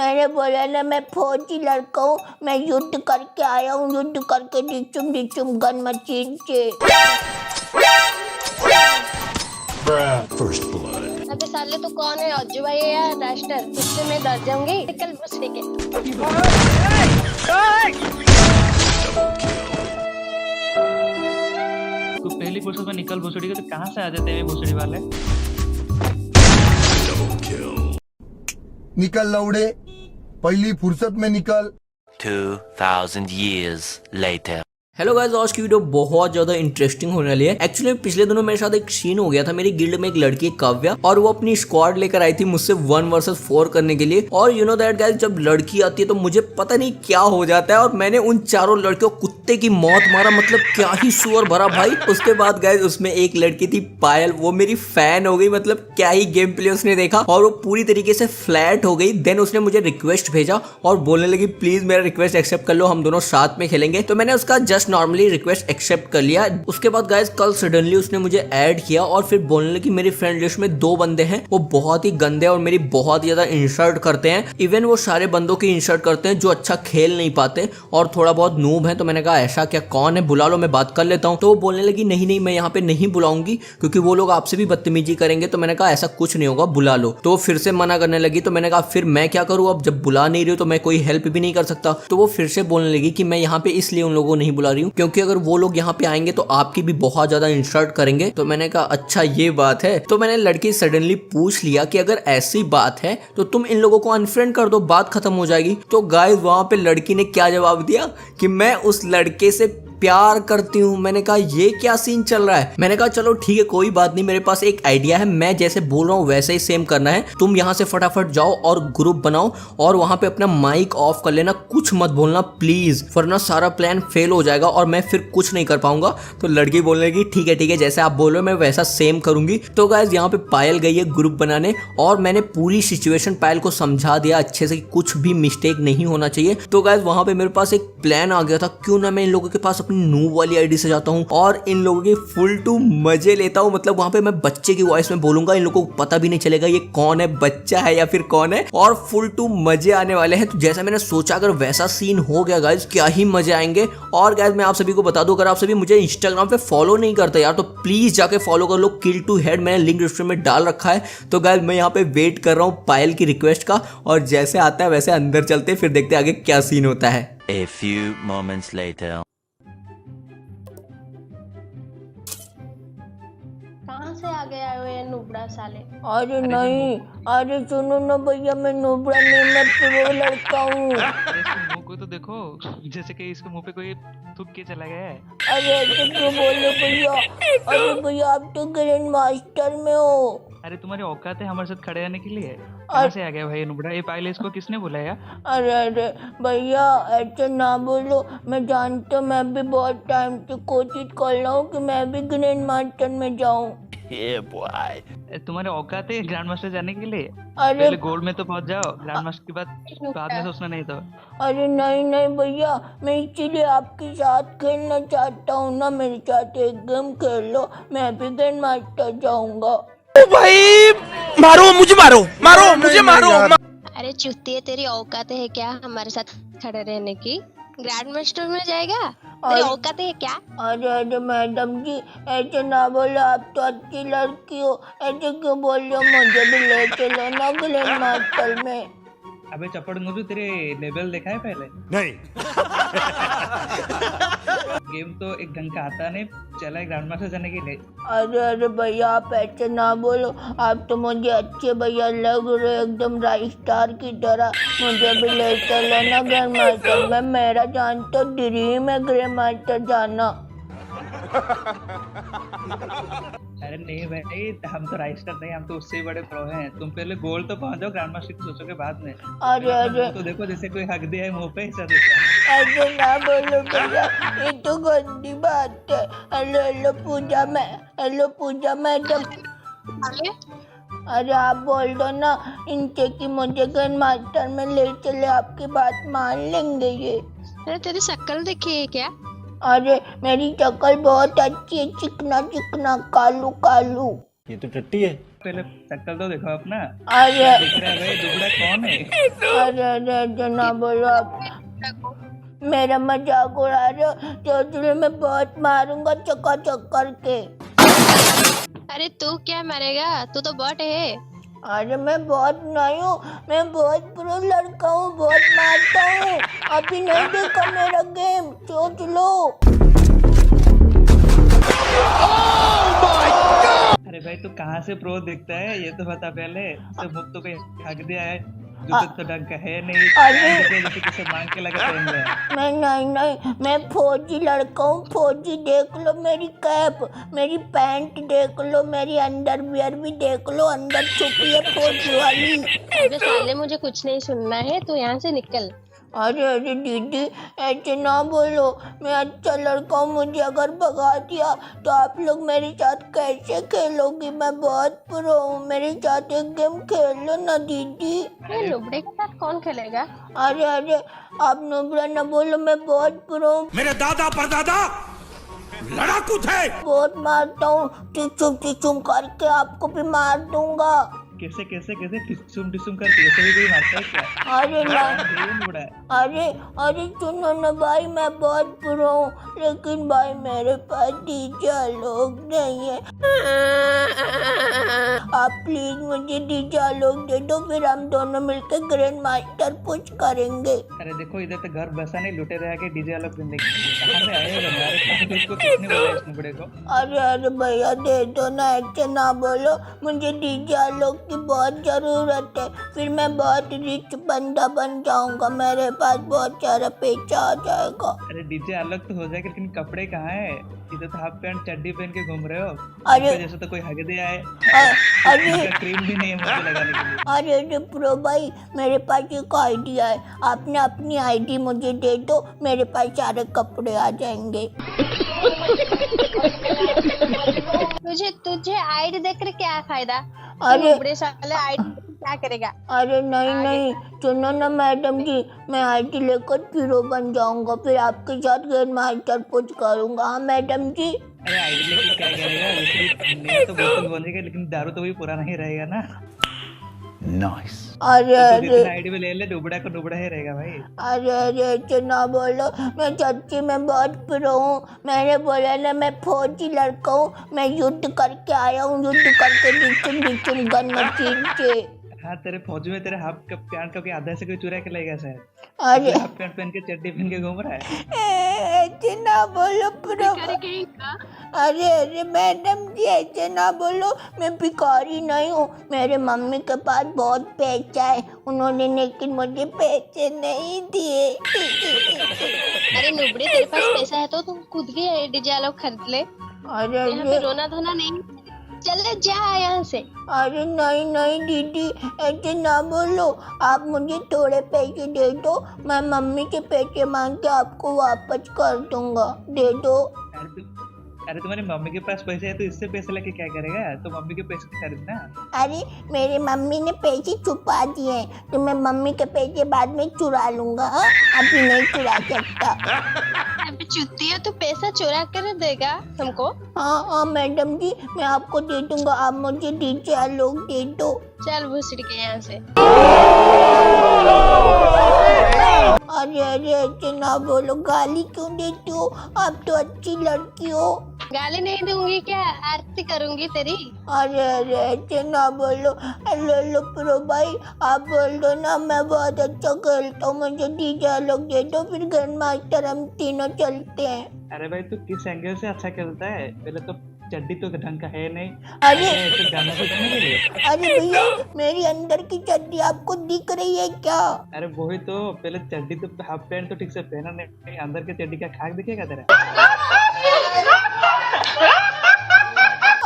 मैंने बोला ना मैं फौजी लड़का हूँ, मैं युद्ध करके आया हूँ, युद्ध करके डिचुम डिचुम गन मशीन से। First blood. अबे साले तू कौन है? अज्जू भाई है या रास्टर? तुझसे मैं डर जाऊंगी। निकल बस के। तू पहली फुर्सत में निकल भोसड़ी के, तो कहाँ से आ जाते हैं भोसड़ी वाले? निकल लौड़े, पहली फुर्सत में निकल। 2000 years later. हेलो गाइस, आज की वीडियो बहुत ज्यादा इंटरेस्टिंग होने वाली है। एक्चुअली पिछले दिनों मेरे साथ एक सीन हो गया था। मेरी गिल्ड में एक लड़की काव्या, और वो अपनी स्क्वाड लेकर आई थी मुझसे 1 वर्सेस 4 करने के लिए। और यू नो दैट गाइस, जब लड़की आती है तो मुझे पता नहीं क्या हो जाता है, और मैंने उन चारों लड़कियों कुत्ते की मौत मारा। मतलब क्या ही सुअर भरा भाई। उसके बाद गाइस उसमें एक लड़की थी पायल, वो मेरी फैन हो गई। मतलब क्या ही गेम प्ले उसने देखा, और वो पूरी तरीके से फ्लैट हो गई। देन उसने मुझे रिक्वेस्ट भेजा और बोलने लगी प्लीज मेरा रिक्वेस्ट एक्सेप्ट कर लो, हम दोनों साथ में खेलेंगे। तो मैंने उसका जस्ट नॉर्मली रिक्वेस्ट एक्सेप्ट कर लिया। उसके बाद गाइस कल सडनली उसने मुझे ऐड किया और फिर बोलने लगी मेरी फ्रेंड लिस्ट में 2 बंदे हैं, वो बहुत ही गंदे और मेरी बहुत ही ज्यादा इंसल्ट करते हैं। इवन वो सारे बंदों की इंसल्ट करते हैं जो अच्छा खेल नहीं पाते और थोड़ा बहुत नूब है। तो मैंने कहा ऐसा क्या, कौन है, बुला लो, मैं बात कर लेता हूँ। तो वो बोलने लगी नहीं नहीं, मैं यहाँ पे नहीं बुलाऊंगी क्योंकि वो लोग आपसे भी बदतमीजी करेंगे। तो मैंने कहा ऐसा कुछ नहीं होगा, बुला लो। तो फिर से मना करने लगी। तो मैंने कहा फिर मैं क्या करूँ, अब जब बुला नहीं रही हो तो मैं कोई हेल्प भी नहीं कर सकता। तो वो फिर से बोलने लगी कि मैं यहाँ पे इसलिए उन लोगों को नहीं बुला रही हूँ क्योंकि अगर वो लोग यहाँ पे आएंगे तो आपकी भी बहुत ज्यादा इंसल्ट करेंगे। तो मैंने कहा अच्छा ये बात है। तो मैंने लड़की सडनली पूछ लिया कि अगर ऐसी बात है तो तुम इन लोगों को अनफ्रेंड कर दो, बात खत्म हो जाएगी। तो गाइस वहां पे लड़की ने क्या जवाब दिया कि मैं उस लड़के से प्यार करती हूँ। मैंने कहा ये क्या सीन चल रहा है। मैंने कहा चलो ठीक है कोई बात नहीं, मेरे पास एक आइडिया है, मैं जैसे बोल रहा हूँ वैसे ही सेम करना है। तुम यहाँ से फटाफट जाओ और ग्रुप बनाओ और वहां पे अपना माइक ऑफ कर लेना, कुछ मत बोलना प्लीज, वरना सारा प्लान फेल हो जाएगा और मैं फिर कुछ नहीं कर पाऊंगा। तो लड़की बोलने लगी ठीक है जैसे आप बोल रहे हो मैं वैसा सेम करूंगी। तो गाइस यहाँ पे पायल गई है ग्रुप बनाने और मैंने पूरी सिचुएशन पायल को समझा दिया अच्छे से कि कुछ भी मिस्टेक नहीं होना चाहिए। तो गाइस वहां पे मेरे पास एक प्लान आ गया था, क्यों ना मैं इन लोगों के पास अपनी नूब वाली आईडी से जाता हूँ और इन लोगों के फुल टू मजे लेता हूँ। मतलब वहां पे मैं बच्चे की वॉइस में बोलूंगा, इन लोगों को पता भी नहीं चलेगा ये कौन है, बच्चा है या फिर कौन है, और फुल टू मजे आने वाले हैं। तो जैसा मैंने सोचा अगर वैसा सीन हो गया गाइस, क्या ही मजे आएंगे। और गाइस मैं आप सभी को बता दूं, अगर आप सभी मुझे इंस्टाग्राम पे फॉलो नहीं करते यार तो प्लीज जाके फॉलो कर लो, किल टू हेड, मैंने लिंक डिस्क्रिप्शन में डाल रखा है। तो गाइस मैं यहाँ पे वेट कर रहा हूँ पायल की रिक्वेस्ट का, और जैसे आता है वैसे अंदर चलते फिर देखते आगे क्या सीन होता है। A few moments later. कहाँ से आ गया है ये नुबड़ा साले? अरे नहीं, अरे सुनो ना भैया, मैं नोबड़ा नहीं, मैं प्रो लड़का हूँ। अरे इसके मुंह को तो देखो, जैसे कि इसके मुंह पे कोई थूक के चला गया है। अरे ऐसे क्यों बोल रहे भैया? अरे भैया आप तो ग्रैंड मास्टर में हो। अरे तुम्हारी औकात है हमारे साथ खड़े रहने के लिए? कहाँ से आ गया भाई नुबड़ा? ये पायल इसको किसने बुलाया? अरे भैया ऐसे ना बोलो, मैं जानता हूँ, मैं भी बहुत टाइम से कोशिश कर रहा हूँ कि मैं भी ग्रैंड मास्टर में जाऊँ। तुम्हारे औकात है ग्रैंड मास्टर जाने के लिए? अरे पहले गोल्ड में तो पहुंच जाओ, ग्रैंड मास्टर के बाद में सोचना नहीं तो। अरे नहीं भैया, मैं इसीलिए आपके साथ खेलना चाहता हूँ ना, मेरे साथ एक गेम खेल लो, मैं भी ग्रैंड मास्टर जाऊंगा। भाई मारो मुझे, मारो मुझे, मारो। अरे चुतिया, तेरी औकात है क्या हमारे साथ खड़े रहने की? ग्रैंड मास्टर में जाएगा? तेरी औकात है क्या? अरे मैडम जी ऐसे ना बोलो, आप तो अच्छी लड़की हो, ऐसे क्यों बोल रहे हो? मुझे भी ले चलो ना ग्रैंड मास्टर में। अबे चपड़ मुझे तेरे लेवल देखा है पहले? नहीं। गेम तो एक ढंग का आता नहीं, चला है ग्रैंड मास्टर जाने के लिए। अरे भैया आप ऐसे ना बोलो, आप तो मुझे अच्छे भैया लग रहे हो, एकदम राइट स्टार की तरह। मुझे भी ले चलो ना ग्रैंड मास्टर में, मेरा जान तो ड्रीम है ग्रैंड मास्टर जाना। अरे नहीं भाई, हम तो राइस्टर नहीं, हम तो उससे ही बड़े प्रो हैं। तुम पहले गोल्ड तो पहुंच जाओ, ग्रैंड मास्टर की सोचोगे बाद में। अरे तो देखो जैसे कोई हक दिया है मुंह पे, ऐसा देखा। ऐसे ना बोलो भैया, ये तो गंदी बात है। हेलो पूजा मैडम। अरे आप बोल दो ना इनसे कि मुझे ग्रैंड मास्टर में ले चले, आपकी बात मान लेंगे ये। अरे तेरी शक्ल देखी है क्या? अरे मेरी शक्ल बहुत अच्छी है, चिकना चिकना कालू कालू। ये तो टट्टी है। पहले शक्ल तो देखो अपना। अरे दिख रहा है भाई दुबड़ा कौन है? अरे ऐसे ना बोलो आप, मेरा मजाक उड़ा रहे हो तो इसलिए मैं बहुत मारूंगा चकाचक करके। अरे तू क्या मरेगा, तू तो बॉट है। अरे मैं बहुत नहीं हूँ, मैं बहुत प्रो लड़का हूँ, बहुत मारता हूँ। अभी नहीं देखा मेरा गेम, सोच लो। अरे भाई तू कहाँ से प्रो दिखता है ये तो बता पहले। सब मुख तो कहीं हक दिया है, जूते तो ढंग का है नहीं। अरे जैसे किसे मांग के लगा पहन लिया। मैं नहीं, मैं फौजी लड़का हूँ, फौजी। देख लो मेरी कैप, मेरी पैंट देख लो, मेरी अंडरवियर भी देख लो, अंदर छुपी है फौजी वाली। अबे साले मुझे कुछ नहीं सुनना है, तू यहाँ से निकल। अरे दीदी ऐसे ना बोलो, मैं अच्छा लड़का हूँ, मुझे अगर भगा दिया तो आप लोग मेरे साथ कैसे खेलोगी? मैं बहुत प्रो हूँ, मेरे साथ एक गेम खेल लो ना दीदी। ये नुबड़े के साथ कौन खेलेगा? अरे आप नुबड़ा ना बोलो, मैं बहुत प्रो हूँ, मेरे दादा परदादा लड़ाकू थे। बहुत मारता हूँ, टिचुम करके आपको भी मार दूंगा। कैसे कैसे कैसे टिसुम करके ऐसे भी कोई मारता है क्या? अरे ना, ये नुबड़ा है। अरे सुनो ना भाई, मैं बहुत प्रो हूँ, लेकिन भाई मेरे पास डीजे लोग नहीं है। आप प्लीज मुझे डीजे लोग दे दो, फिर हम दोनों मिलकर ग्रैंड मास्टर पुश करेंगे। अरे देखो इधर तो घर बसा नहीं, लुटे रहा के डीजे अलग जिंदगी कहाँ से आएगा हमारे पास? इसको किसने बोला इस नुबड़े को? अरे भैया दे दो ना, ऐसे ना बोलो, मुझे डीजे लोग की बहुत जरूरत है, फिर मैं बहुत रिच बंदा बन जाऊंगा, मेरे पास बहुत सारा पैसा आ जाएगा। अरे डीजे अलग तो हो जाएगा, लेकिन कपड़े कहाँ है? इधर तो हाफ पैंट चड्डी पहन के घूम रहे हो। अरे इसके जैसे तो कोई हग दिया है। अरे क्रीम भी नहीं है मुझे लगाने के लिए। अरे प्रो भाई, मेरे पास एक आइडिया है, आपने अपनी आईडी मुझे दे दो, मेरे पास सारे कपड़े आ जाएंगे। तुझे आईडी देखकर क्या फायदा? अरे नुबड़े साले आईडी क्या करेगा? अरे नहीं, सुनो ना मैडम जी, मैं आईडी लेकर प्रो बन जाऊंगा, फिर आपके साथ ग्रैंड मास्टर पुश करूंगा। हाँ मैडम जी। अरे आईडी लेके क्या करेगा? दूसरी नया तो बोतल बनेगा, लेकिन दारू तो वही पुराना ही रहेगा ना। Nice. अरे आईडी में ले ले, नुबड़ा को नुबड़ा ही रहेगा भाई। अरे ऐसे ना बोलो, मैं सच्ची में बहुत प्रो हूँ, मैंने बोला ना मैं फौजी लड़का हूँ, मैं युद्ध करके आया हूँ, युद्ध करके डिचुम गन मशीन से। हाँ तेरे फौज में तेरे हाफ का पैंट का आधा से कोई चुरा के लेगा शायद। अरे हाफ पैंट पहन के चड्डी पहन के घूम रहा है। ऐसे ना बोलो प्रो। अरे मैडम जी ऐसे ना बोलो, मैं भिखारी नहीं हूँ, मेरे मम्मी के पास बहुत पैसा है, उन्होंने लेकिन मुझे पैसे नहीं दिए। अरे नुबड़े तेरे पास पैसा है तो तुम खुद के डीजे लोग खरीद ले। अरे यहाँ पे रोना धोना नहीं, चले जा यहाँ से। अरे नहीं दीदी ऐसे ना बोलो, आप मुझे थोड़े पैसे दे दो, मैं मम्मी के पैसे मांग के आपको वापस कर दूंगा, दे दो। अरे तुम्हारी मम्मी के पास पैसे है तो इससे पैसे लेके क्या करेगा? तो मम्मी के पैसे से खरीदना। अरे मेरी मम्मी ने पैसे छुपा दिए हैं, तो मैं मम्मी के पैसे बाद में चुरा लूंगा। हाँ? अभी नहीं चुरा सकता। अबे चुत्ती है, तू पैसा चुरा कर देगा हमको? हाँ मैडम जी, मैं आपको दे दूंगा, आप मुझे डीजे लोग दे दो। चल भूसड़ी के यहाँ से। अरे ऐसे ना बोलो, गाली क्यों देती हो? आप तो अच्छी लड़की हो। गाली नहीं दूंगी क्या, आरती करूंगी तेरी। अरे ऐसे ना बोलो, लो प्रो भाई, आप बोल दो ना मैं बहुत अच्छा खेलता हूँ, मुझे डीजे लोग दे दो, फिर ग्रैंड मास्टर हम तीनों चलते हैं। अरे भाई तू किस एंगल से अच्छा खेलता है? पहले तो चड्डी तो ढंग का है नहीं। अरे ऐसे गाना बजाने के लिए। अरे भैया, मेरी अंदर की चड्डी आपको दिख रही है क्या? अरे वही तो, पहले चड्डी तो हाफ पैंट तो ठीक से पहना नहीं, अंदर के चड्डी का खाक दिखेगा तेरा?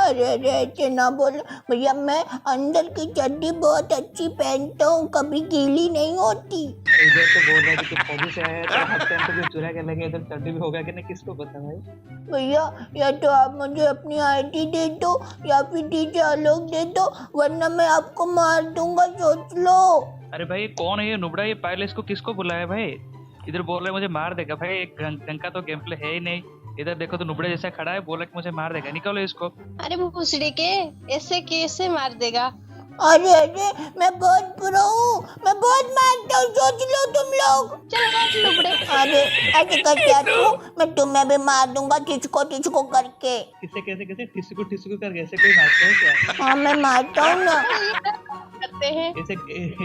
अरे ऐसे ना बोलो भैया, मैं अंदर की चड्डी बहुत अच्छी पहनता हूँ, कभी गीली नहीं होती। इधर तो बोल रहा है कि तू फौजी से आया है, तो हाफ पैंट तो कोई चुरा के लगे, इधर चड्डी भी होगा कि नहीं किसको पता भाई। भैया या तो आप मुझे अपनी आईडी दे दो या फिर डीजे लोग दे दो, वरना मैं आपको मार दूंगा, सोच लो। अरे भाई कौन है ये नुबड़ा? ये पहले इसको किसको बुलाया भाई? इधर बोल रहे मुझे मार देगा भाई, एक ढंग का तो गेम प्ले है ही नहीं। इधर देखो तो नुबड़े जैसा खड़ा है, बोला कि मुझे मार देगा, निकालो इसको। अरे भूसड़ी के, ऐसे कैसे मार देगा? अरे अरे मैं बहुत प्रो हूँ, मैं बहुत मारता हूँ, सोच लो तुम लोग। चल काट नुबड़े। अरे ऐसे कर क्या तू, मैं तुम्हें भी मार दूंगा टिचको करके। किसे कैसे कैसे ठिसको करके ऐसे कोई मारता है क्या? हाँ मैं मारता हूँ ना। करते हैं।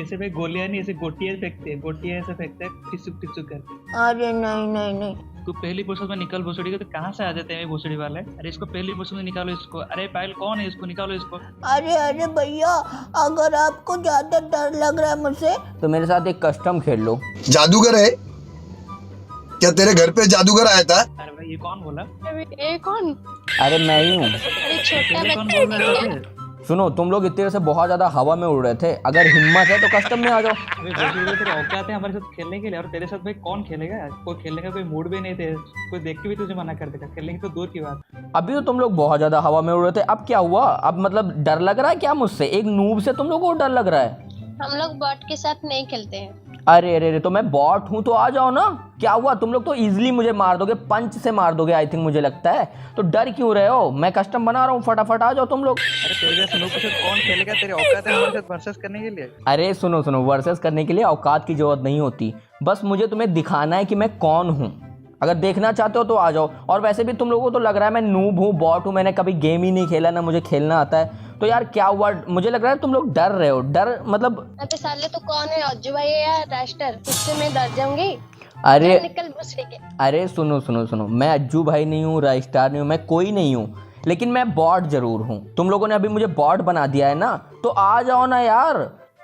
ऐसे भाई गोलियां नहीं, ऐसे गोटियां फेंकते हैं, गोटियां ऐसे फेंकते हैं ठिसक करके। अरे नहीं। तू पहली फुर्सत में निकल भोसड़ी के, तो कहाँ से आ जाते हैं भोसड़ी वाले? अरे इसको पहली फुर्सत में निकालो इसको। अरे पायल कौन है, इसको निकालो इसको। अरे भैया, अगर आपको ज्यादा डर लग रहा है मुझसे तो मेरे साथ एक कस्टम खेल लो। जादूगर है क्या? तेरे घर पे जादूगर आया था? अरे भाई ये कौन बोला? अरे ये कौन? अरे मैं ही हूँ। अरे छोटा ये कौन बच्चा बोल रहा है। है? सुनो, तुम लोग इतने देर से बहुत ज्यादा हवा में उड़ रहे थे, अगर हिम्मत है तो कस्टम में आ जाओ। अबे भोसड़ी को तेरे औकात है हमारे साथ खेलने के लिए, और तेरे साथ भाई कौन खेलेगा? कोई खेलने का कोई मूड भी नहीं थे, कोई देख के भी तुझे मना कर देगा, खेलने की तो दूर की बात। अभी तो तुम लोग बहुत ज्यादा हवा में उड़ रहे थे, अब क्या हुआ? अब मतलब डर लग रहा है क्या मुझसे? एक नूब से तुम लोगों को डर लग रहा है? हम लोग बॉट के साथ नहीं खेलते हैं। अरे तो मैं बॉट हूँ तो आ जाओ ना। क्या हुआ? तुम लोग तो इजीली मुझे मार दोगे, पंच से मार दोगे आई थिंक, मुझे लगता है। तो डर क्यों रहे हो? मैं कस्टम बना रहा हूँ, फटाफट आ जाओ तुम लोग। अरे तेरे जैसे लोग के साथ कौन खेलेगा? तेरे औकात है हमारे साथ वर्सेस करने के लिए? अरे सुनो, वर्सेस करने के लिए औकात की जरूरत नहीं होती, बस मुझे तुम्हें दिखाना है कि मैं कौन हूँ। अगर देखना चाहते हो तो आ जाओ। और वैसे भी तुम लोगों को तो लग रहा है मैं नूब हूँ, बॉट हूँ, मैंने कभी गेम ही नहीं खेला, ना मुझे खेलना आता है। तो यार क्या हुआ? मुझे लग रहा है तुम लोग डर रहे हो। डर मतलब अबे साले तो कौन है? अज्जू भाई है या रास्टर? उससे मैं डर जाऊंगी। अरे निकल भूसड़ी के। अरे सुनो, मैं अज्जू भाई नहीं हूँ, राइस्टार नहीं हूँ, मैं कोई नहीं हूँ, लेकिन मैं बॉट जरूर हूँ। तुम लोगों ने अभी मुझे बॉट बना दिया है ना, तो आ जाओ ना यार।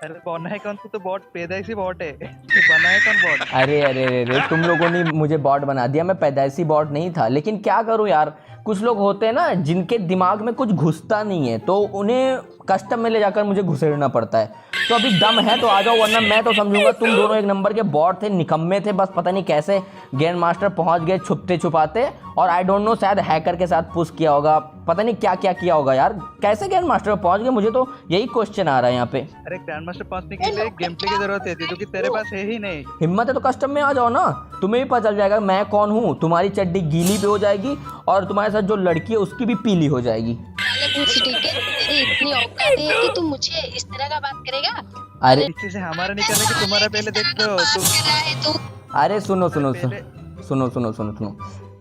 अरे बना है कौन? तू तो बॉट पैदाइशी बॉट है। तू बना है कौन बॉट? अरे तुम लोगों ने मुझे बॉट बना दिया, मैं पैदाइशी बॉट नहीं था। लेकिन क्या करूं यार, कुछ लोग होते हैं ना जिनके दिमाग में कुछ घुसता नहीं है, तो उन्हें कस्टम में ले जाकर मुझे घुसेड़ना पड़ता है। तो अभी दम है तो आ जाओ, वरना मैं तो समझूंगा तुम दोनों एक नंबर के बॉट थे, निकम्मे थे, बस पता नहीं कैसे ग्रैंड मास्टर पहुंच गए छुपते छुपाते। और आई डोंट नो, शायद हैकर के साथ पुश किया होगा, पता नहीं क्या किया होगा यार। कैसे ग्रैंड मास्टर पहुंच गए, मुझे तो यही क्वेश्चन आ रहा है यहाँ पे। अरे ग्रैंड मास्टर पहुंचने के लिए गेम प्ले की जरूरत है, जो कि तेरे पास है ही नहीं। हिम्मत है तो कस्टम में आ जाओ ना, तुम्हें भी पता चल जाएगा मैं कौन हूँ। तुम्हारी चड्डी गीली भी हो जाएगी और तुम्हारे साथ जो लड़की है उसकी भी पीली हो जाएगी। साले भूसड़ी के, तेरी इतनी औकात है कि तू मुझे इस तरह का बात करेगा? अरे इसी से हमारा नहीं करना कि तुम्हारा पहले देख लो। बात कर रहा है तू? अरे सुनो,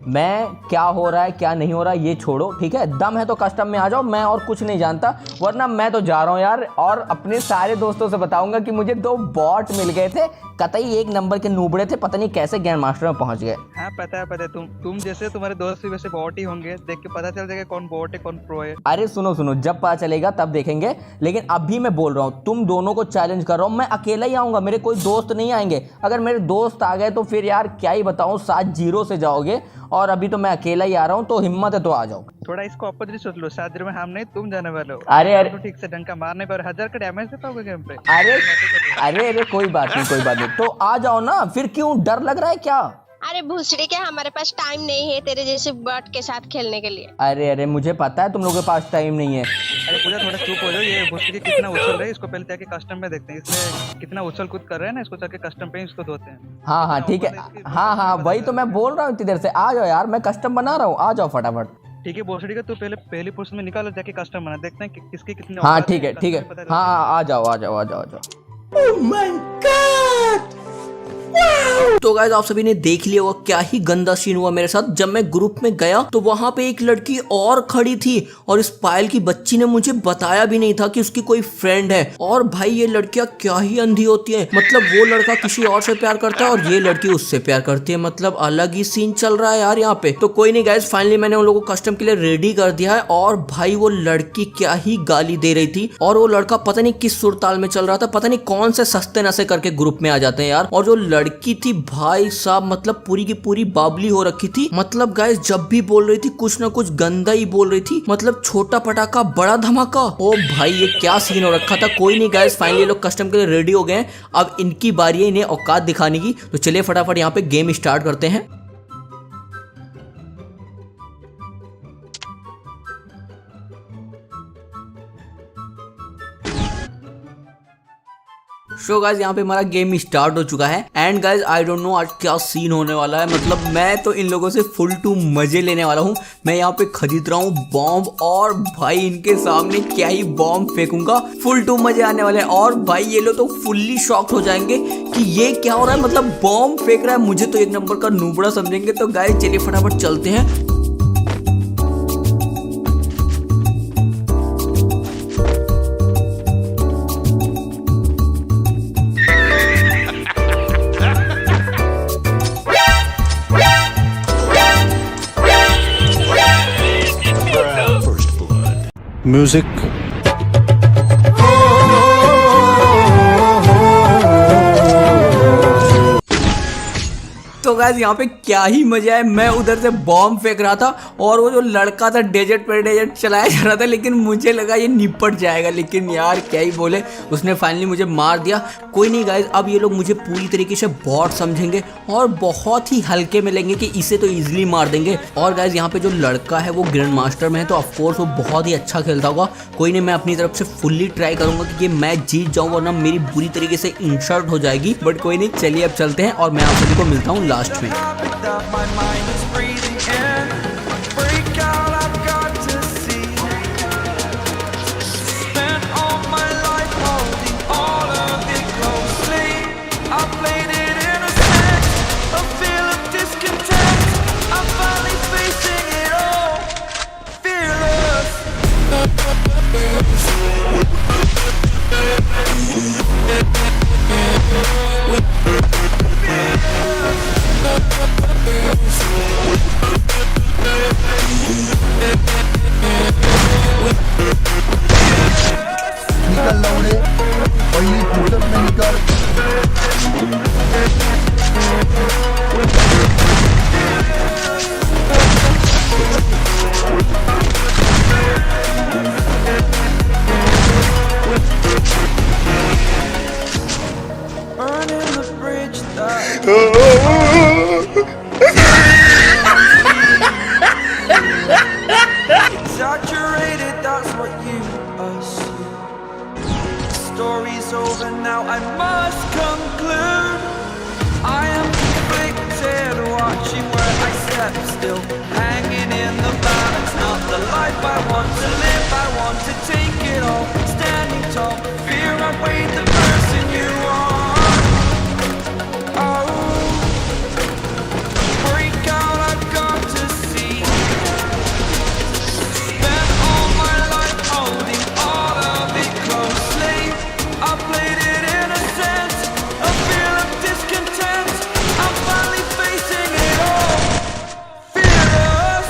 मैं क्या हो रहा है क्या नहीं हो रहा है ये छोड़ो, ठीक है? दम है तो कस्टम में आ जाओ, मैं और कुछ नहीं जानता, वरना मैं तो जा रहा हूँ यार। और अपने सारे दोस्तों से बताऊंगा कि मुझे 2 बॉट मिल गए थे, कतई एक नंबर के नूबड़े थे, पता नहीं कैसे ग्रैंड मास्टर में पहुंच गए। हाँ पता है तुम जैसे तुम्हारे दोस्त भी वैसे बॉट ही होंगे, देख के पता चल जाएगा कौन बॉट है कौन प्रो है। अरे सुनो, जब पता चलेगा तब देखेंगे, लेकिन अभी मैं बोल रहा हूँ तुम दोनों को चैलेंज कर रहा हूँ, मैं अकेला ही आऊँगा, मेरे कोई दोस्त नहीं आएंगे। अगर मेरे दोस्त आ गए तो फिर यार क्या ही बताऊँ, 7-0 से जाओगे, और अभी तो मैं अकेला ही आ रहा हूँ, तो हिम्मत है तो आ जाओ। थोड़ा इसको अपोजिट सोच लो, 7-0 में हम नहीं तुम जाने वाले हो। अरे तो ठीक से डंका मारने पर 1000 का डैमेज दे पाओगे गेम पे? अरे कोई बात नहीं, तो आ जाओ ना, फिर क्यों डर लग रहा है क्या? अरे भूसड़ी के, हमारे पास टाइम नहीं है तेरे जैसे बॉट के साथ खेलने के लिए। अरे मुझे पता है तुम लोगों के पास टाइम नहीं है। अरे पूजा थोड़ा चुप हो जाओ, ये भोसड़ी कितना उछल रहा है, इसको पहले जाके कस्टम में देखते हैं, इसमें कितना उछल कूद कर रहे हैं ना, इसको जाके कस्टम पे इसको धोते हैं। हाँ ठीक है, हाँ वही तो मैं बोल रहा हूँ इतनी देर से, आ जाओ यार, मैं कस्टम बना रहा हूँ, आ जाओ फटाफट। ठीक है भोसड़ी का, तू पहली फुर्सत में निकालो, जाके कस्टम बना, देखते हैं कि किसके कितने हाँ औकात ठीक है, हाँ आ जाओ। तो गाइस आप सभी ने देख लिया होगा क्या ही गंदा सीन हुआ मेरे साथ। जब मैं ग्रुप में गया तो वहां पे एक लड़की और खड़ी थी, और इस पायल की बच्ची ने मुझे बताया भी नहीं था कि उसकी कोई फ्रेंड है। और भाई ये लड़कियां क्या ही अंधी होती हैं, मतलब वो लड़का किसी और से प्यार करता है और ये लड़की उससे प्यार करती है, मतलब अलग ही सीन चल रहा है यार यहाँ पे। तो कोई नहीं गाइस, फाइनली मैंने उन लोगों को कस्टम के लिए रेडी कर दिया है। और भाई वो लड़की क्या ही गाली दे रही थी, और वो लड़का पता नहीं किस सुरताल में चल रहा था, पता नहीं कौन से सस्ते नशे करके ग्रुप में आ जाते हैं यार। और जो लड़की थी भाई साहब, मतलब पूरी की पूरी बाबली हो रखी थी, मतलब गाइस जब भी बोल रही थी कुछ ना कुछ गंदा ही बोल रही थी, मतलब छोटा पटाखा बड़ा धमाका। ओ भाई ये क्या सीन हो रखा था। कोई नहीं गाइस, फाइनली लोग कस्टम के लिए रेडी हो गए हैं, अब इनकी बारी है इन्हें औकात दिखाने की। तो चलिए फटाफट यहाँ पे गेम स्टार्ट करते हैं। सो गाइस यहाँ पे हमारा गेम स्टार्ट हो चुका है and guys I don't know आज क्या सीन होने वाला है। मतलब मैं तो इन लोगों से फुल टू मजे लेने वाला हूँ। मैं यहाँ पे खरीद रहा हूँ बॉम्ब और भाई इनके सामने क्या ही बॉम्ब फेंकूंगा, फुल टू मजे आने वाले हैं। और भाई ये लोग तो फुल्ली शॉक्ड हो जाएंगे कि ये क्या हो रहा है, मतलब बॉम्ब फेंक रहा है, मुझे तो एक नंबर का नूबड़ा समझेंगे। तो गाइस चलिए फटाफट चलते हैं। Music. तो गाइस यहाँ पे क्या ही मजा है। मैं उधर से बॉम्ब फेंक रहा था और वो जो लड़का था डेजर्ट पर डेजर्ट चलाया जा रहा था, लेकिन मुझे लगा ये निपट जाएगा, लेकिन यार क्या ही बोले, उसने फाइनली मुझे मार दिया। कोई नहीं गाइस, अब ये लोग मुझे पूरी तरीके से बॉट समझेंगे और बहुत ही हल्के में लेंगे कि इसे तो इजीली मार देंगे। और गाइस यहाँ पे जो लड़का है वो ग्रैंड मास्टर में है, तो ऑफकोर्स वो बहुत ही अच्छा खेलता होगा। कोई नहीं, मैं अपनी तरफ से फुल्ली ट्राई करूंगा कि ये मैच जीत जाऊँ, वरना मेरी बुरी तरीके से इंसल्ट हो जाएगी। बट कोई नहीं, चलिए अब चलते हैं और मैं आप सभी को मिलता हूँ लास्ट में। निकल लौड़े, पहली फुर्सत में निकल। Exaggerated, that's what you assume. Story's over now, I must conclude. I am conflicted, watching where I step still, hanging in the balance. Not the life I want to live, I want to take it all. Standing tall, fear outweighed the person you are. Oh, break out, I've got to see. Spent all my life holding all of it closely. I played it innocent, a feel of discontent. I'm finally facing it all, fearless.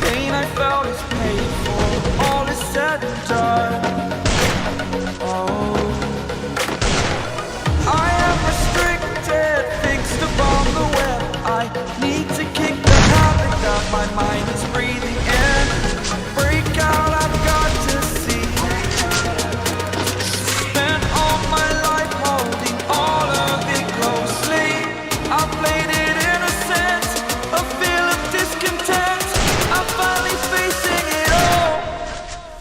Pain I felt is paid for, all is said and done. Oh, I am restricted, fixed upon the web. I need to kick the habit that my mind is breathing in. Break out, I've got to see. Spent all my life holding all of it closely. I played it innocent, a feel of discontent. I'm finally facing it all,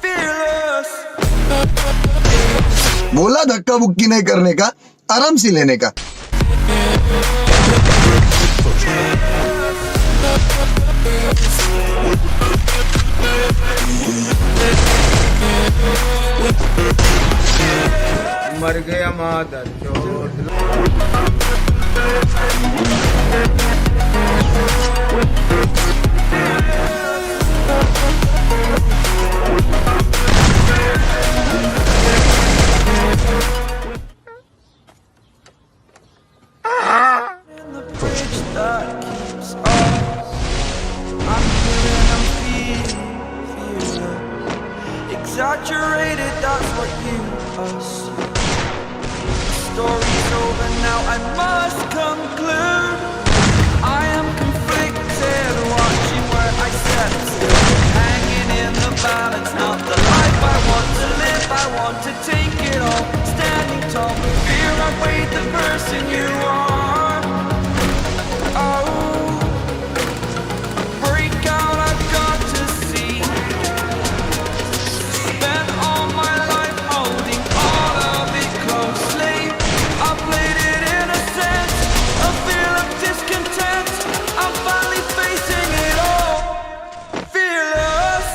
fearless. बोला धक्का बुक्की नहीं करने का, आराम से लेने का। Fearless. मर गया मादर चोद। Exaggerated, that's what you assume. Story's over now, I must conclude. I am conflicted, watching where I step still, hanging in the balance, not the life I want to live. I want to take it all, standing tall. Fear I weighed the person you are. Oh, break out, I've got to see. Spent all my life holding all of it closely. I played it in a sense, a feel of discontent. I'm finally facing it all, fearless.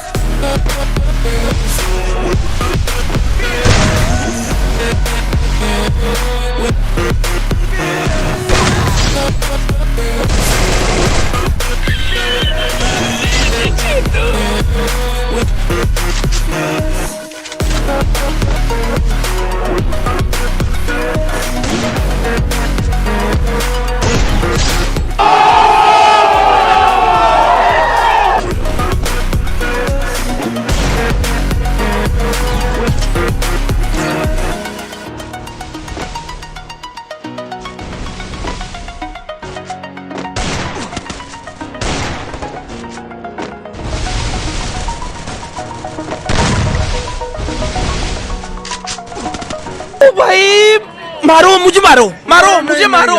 ओ भाई मारो मुझे, मारो मारो मुझे, मारो।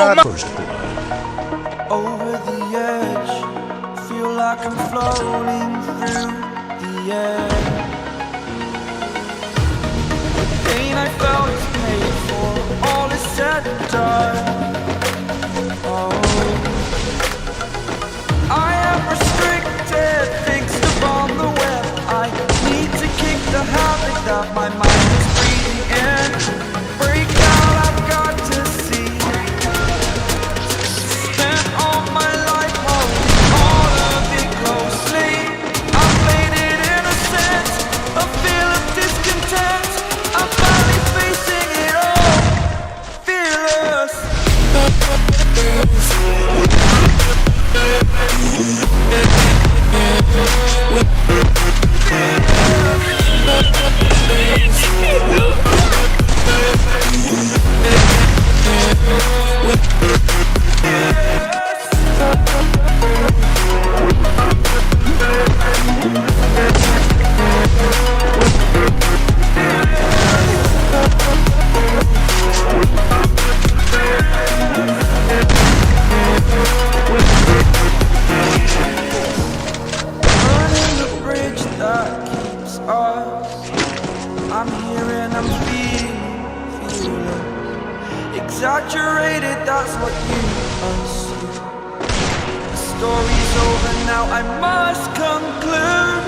Over the edge, feel like I'm floating through the air. The pain I felt is paid for, all is said and done. Oh, I am restricted, fixed upon the web. I need to kick the habit that my mind is breathing in. Break out, I've got to see. Spent all my life holding all of it closely. I played it in a sense, a feel of discontent. I'm finally facing it all, fearless. Burning the bridge that keeps us. I'm here and I'm feeling. Exaggerated, that's what you assume. The story's over now, I must conclude.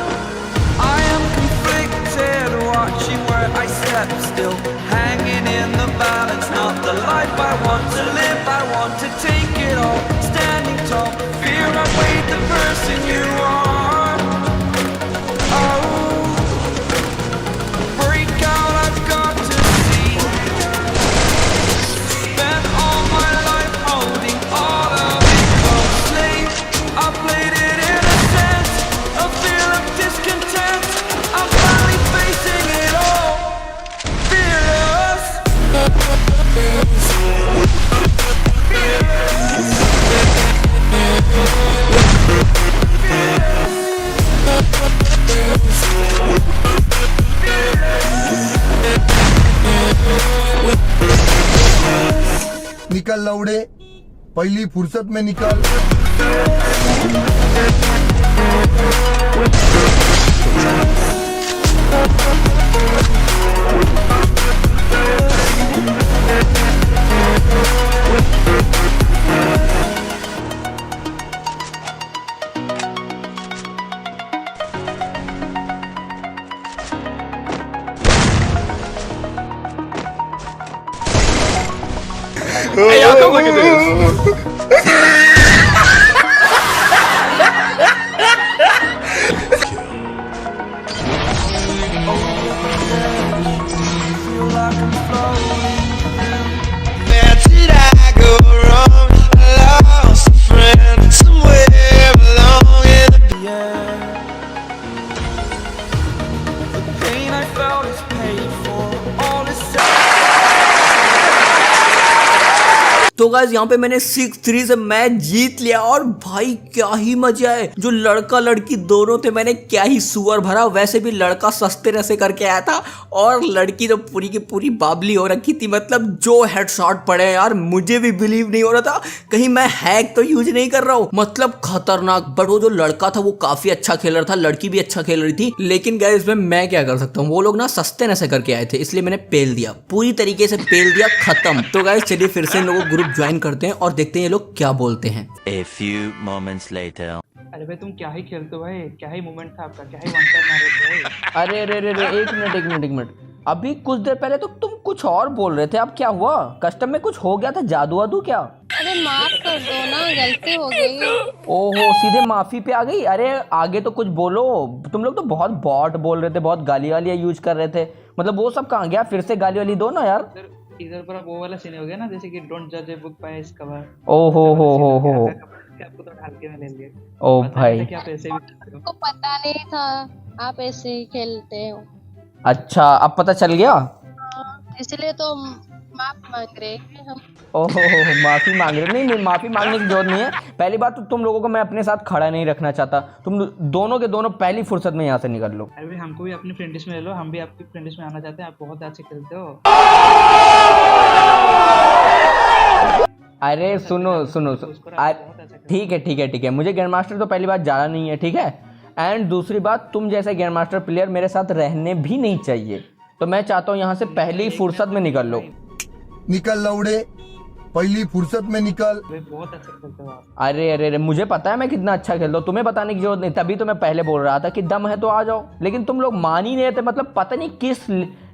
I am conflicted, watching where I step still, hanging in the balance, not the life I want to live. I want to take it all, standing tall. Fear I weighed the person you are. Oh, break out, I've got to see. Spent all my life holding all of it closely. I played it in a sense, a feel of discontent. I'm finally facing it all, fearless. निकल लौड़े, पहली फुर्सत में निकल। Hey, y'all come look at this. Feel like I'm floating through. Where did I go wrong? I lost a friend somewhere along in the Yeah. The pain I felt is paid for. All is said. तो guys यहाँ पे मैंने 6-3 से match जीत लिया और भाई क्या ही मजा है। जो लड़का लड़की दोनों थे मैंने क्या ही सुअर भरा। वैसे भी लड़का सस्ते रसे करके आया था और लड़की तो पूरी की पूरी बाबली हो रखी थी। मतलब जो हेडशॉट पड़े यार मुझे भी बिलीव नहीं हो रहा था कहीं मैं हैक तो यूज नहीं कर रहा हूँ। मतलब खतरनाक। बट वो जो लड़का था वो काफी अच्छा खेल रहा था, लड़की भी अच्छा खेल रही थी। लेकिन गाइस इसमें मैं क्या कर सकता हूँ, वो लोग ना सस्ते नशे करके आए थे इसलिए मैंने पेल दिया, पूरी तरीके से पेल दिया, खत्म। तो गाइस चलिए फिर से इन लोगों को ग्रुप ज्वाइन करते हैं और देखते हैं ये लोग क्या बोलते हैं। A few moments later. अरे भाई तुम क्या ही खेलते हो भाई, क्या ही मूवमेंट था आपका, क्या ही वन टैप मार रहे थे भाई। अरे रे रे रे एक मिनट अभी कुछ देर पहले तो तुम कुछ और बोल रहे थे, अब क्या हुआ? कस्टम में कुछ हो गया था, जादू वादू क्या? अरे माफ कर दो ना, गलती हो गई। ओहो सीधे माफी पे आ गई। अरे आगे तो कुछ बोलो। तुम लोग तो बहुत बॉट बोल रहे थे, बहुत गाली वालियाँ यूज कर रहे थे। मतलब वो सब कहाँ गया? फिर से गाली वाली दो ना यार। इधर पर वो वाला सीन हो गया ना, जैसे कि डोंट जज a book by its cover. ओहो हो आपको तो ढाल के मैं ले लिया। ओ पता भाई नहीं था कि आप ऐसे भी करते हो। आपको पता नहीं था आप ऐसे ही खेलते हो। अच्छा अब पता चल गया। इसलिए तो माफ मांग रहे हैं हम। ओहो माफी मांग रहे? नहीं माफी मांगने की जरूरत नहीं है। पहली बात तो तुम लोगों को मैं अपने साथ खड़ा नहीं रखना चाहता। तुम दोनों के दोनों पहली फुर्सत में यहाँ से निकल लो। अरे भाई हमको भी अपनी फ्रेंड लिस्ट में ले लो, हम भी आपकी फ्रेंड लिस्ट में आना चाहते हैं। आप बहुत अच्छे खेलते हो। अरे सुनो ठीक है मुझे ग्रैंड मास्टर तो पहली बात जाना नहीं है, ठीक है। एंड दूसरी बात तुम जैसे ग्रैंड मास्टर प्लेयर मेरे साथ रहने भी नहीं चाहिए। तो मैं चाहता हूँ यहाँ से पहली फुर्सत में निकल लो। निकल लौड़े, पहली फुर्सत में निकल। भाई बहुत अच्छा खेलते हो आप। अरे मुझे पता है मैं कितना अच्छा खेलता हूँ, तुम्हें बताने की जरूरत नहीं। तभी तो मैं पहले बोल रहा था कि दम है तो आ जाओ, लेकिन तुम लोग मान ही नहीं रहे थे। मतलब पता नहीं किस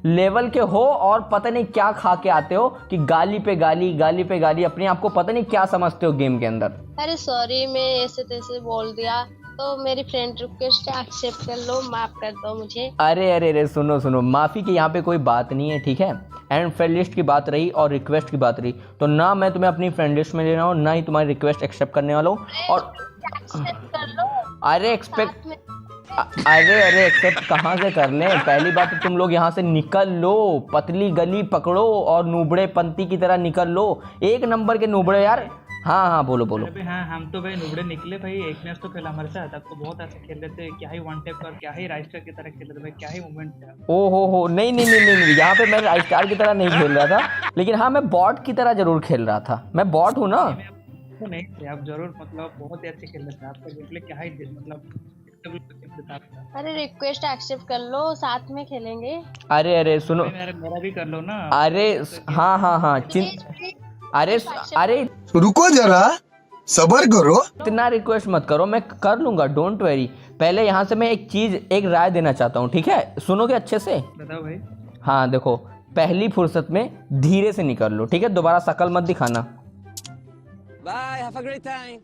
लेवल के हो और पता नहीं क्या खा के आते हो कि गाली पे गाली अपने आप को पता नहीं क्या समझते हो गेम के अंदर। अरे सॉरी मैं ऐसे तैसे बोल दिया, तो मेरी फ्रेंड रिक्वेस्ट एक्सेप्ट कर लो, माफ कर दो मुझे। अरे सुनो माफी की यहाँ पे कोई बात नहीं है, ठीक है। एंड फ्रेंड लिस्ट की बात रही और रिक्वेस्ट की बात रही, तो ना मैं तुम्हें अपनी फ्रेंड लिस्ट में लेना हूँ, ना ही तुम्हारी रिक्वेस्ट एक्सेप्ट करने वाला हूँ। और एक्सेप्ट कर लो। अरे एक्सेप्ट कहाँ से कर लें? पहली बात तो तुम लोग यहाँ से निकल लो, पतली गली पकड़ो और नूबड़े पंती की तरह निकल लो। एक नंबर के नूबड़े यार। हाँ बोलो। अरे भाई हाँ, हम तो भाई नुबड़े निकले भाई। एक मैच तो खेला हमारे साथ, आप तो बहुत अच्छा खेल रहे थे। क्या ही वन टैप पर, क्या ही राइस्टर की तरह खेल रहे थे भाई, क्या ही मूवमेंट था। ओहो नहीं यहाँ पे मैं राइस्टार की तरह नहीं खेल रहा था, लेकिन हाँ मैं बॉट की तरह जरूर खेल रहा था। मैं बॉट हूँ ना। तो नहीं थे आप, जरूर मतलब बहुत ही अच्छे खेल रहे थे। आपका गेम प्ले क्या ही मतलब। अरे रिक्वेस्ट एक्सेप्ट कर लो, साथ में खेलेंगे। अरे सुनो। मेरा भी कर लो ना। अरे हाँ अरे रुको जरा, सबर करो। इतना रिक्वेस्ट मत करो, मैं कर लूंगा, डोंट वेरी। पहले यहाँ से मैं एक राय देना चाहता हूँ, ठीक है? सुनोगे अच्छे से? बताओ भाई। हाँ देखो, पहली फुर्सत में धीरे से निकल लो, ठीक है? दोबारा शकल मत दिखाना। Bye, have a great time.